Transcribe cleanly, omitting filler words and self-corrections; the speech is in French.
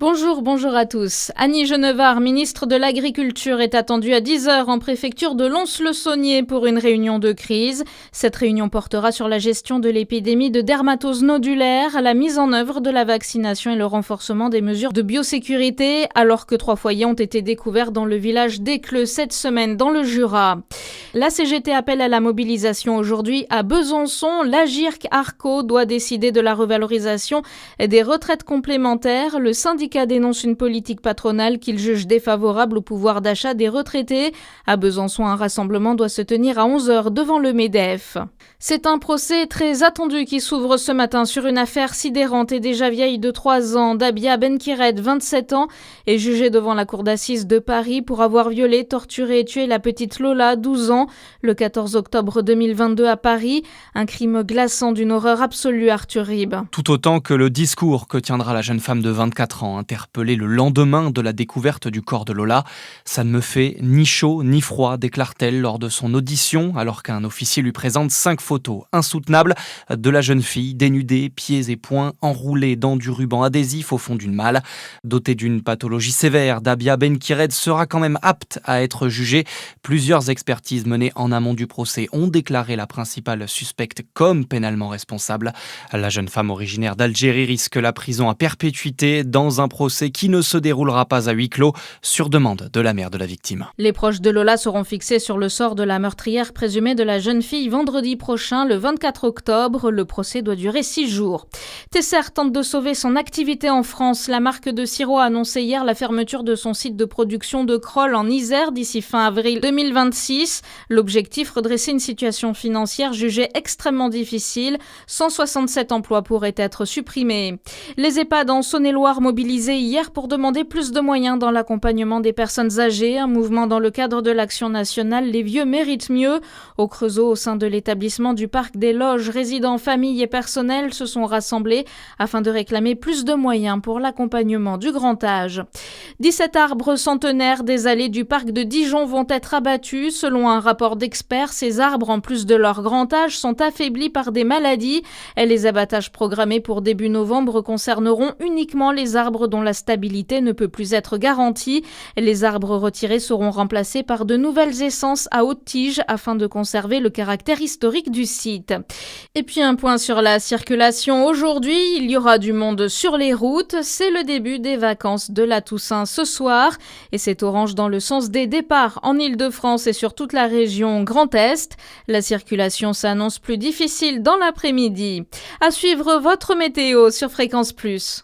Bonjour à tous. Annie Genevard, ministre de l'Agriculture, est attendue à 10h en préfecture de Lons-le-Saunier pour une réunion de crise. Cette réunion portera sur la gestion de l'épidémie de dermatose nodulaire, la mise en œuvre de la vaccination et le renforcement des mesures de biosécurité, alors que 3 foyers ont été découverts dans le village d'Écleux cette semaine dans le Jura. La CGT appelle à la mobilisation aujourd'hui à Besançon. L'Agirc-Arco doit décider de la revalorisation des retraites complémentaires. Le syndicat dénonce une politique patronale qu'il juge défavorable au pouvoir d'achat des retraités. À Besançon, un rassemblement doit se tenir à 11h devant le MEDEF. C'est un procès très attendu qui s'ouvre ce matin sur une affaire sidérante et déjà vieille de 3 ans. Dabia Benkired, 27 ans, est jugée devant la cour d'assises de Paris pour avoir violé, torturé et tué la petite Lola, 12 ans, le 14 octobre 2022 à Paris. Un crime glaçant d'une horreur absolue, Arthur Ribes. Tout autant que le discours que tiendra la jeune femme de 24 ans, interpellée le lendemain de la découverte du corps de Lola. Ça ne me fait ni chaud ni froid, déclare-t-elle lors de son audition, alors qu'un officier lui présente 5 photos insoutenables de la jeune fille, dénudée, pieds et poings enroulés dans du ruban adhésif au fond d'une malle. Dotée d'une pathologie sévère, Dabia Benkired sera quand même apte à être jugée. Plusieurs expertises menées en amont du procès ont déclaré la principale suspecte comme pénalement responsable. La jeune femme originaire d'Algérie risque la prison à perpétuité dans un procès qui ne se déroulera pas à huis clos sur demande de la mère de la victime. Les proches de Lola seront fixés sur le sort de la meurtrière présumée de la jeune fille vendredi prochain, le 24 octobre. Le procès doit durer 6 jours. Tesser tente de sauver son activité en France. La marque de sirop a annoncé hier la fermeture de son site de production de Crolles en Isère d'ici fin avril 2026. L'objectif, redresser une situation financière jugée extrêmement difficile. 167 emplois pourraient être supprimés. Les EHPAD en Saône-et-Loire mobilisés hier pour demander plus de moyens dans l'accompagnement des personnes âgées. Un mouvement dans le cadre de l'action nationale Les Vieux méritent mieux. Au Creusot, au sein de l'établissement du parc des Loges, résidents, familles et personnels se sont rassemblés afin de réclamer plus de moyens pour l'accompagnement du grand âge. 17 arbres centenaires des allées du parc de Dijon vont être abattus. Selon un rapport d'experts, ces arbres, en plus de leur grand âge, sont affaiblis par des maladies. Et les abattages programmés pour début novembre concerneront uniquement les arbres dont la stabilité ne peut plus être garantie. Les arbres retirés seront remplacés par de nouvelles essences à haute tige afin de conserver le caractère historique du site. Et puis un point sur la circulation. Aujourd'hui, il y aura du monde sur les routes. C'est le début des vacances de la Toussaint ce soir. Et c'est orange dans le sens des départs en Île-de-France et sur toute la région Grand Est. La circulation s'annonce plus difficile dans l'après-midi. À suivre votre météo sur Fréquence Plus.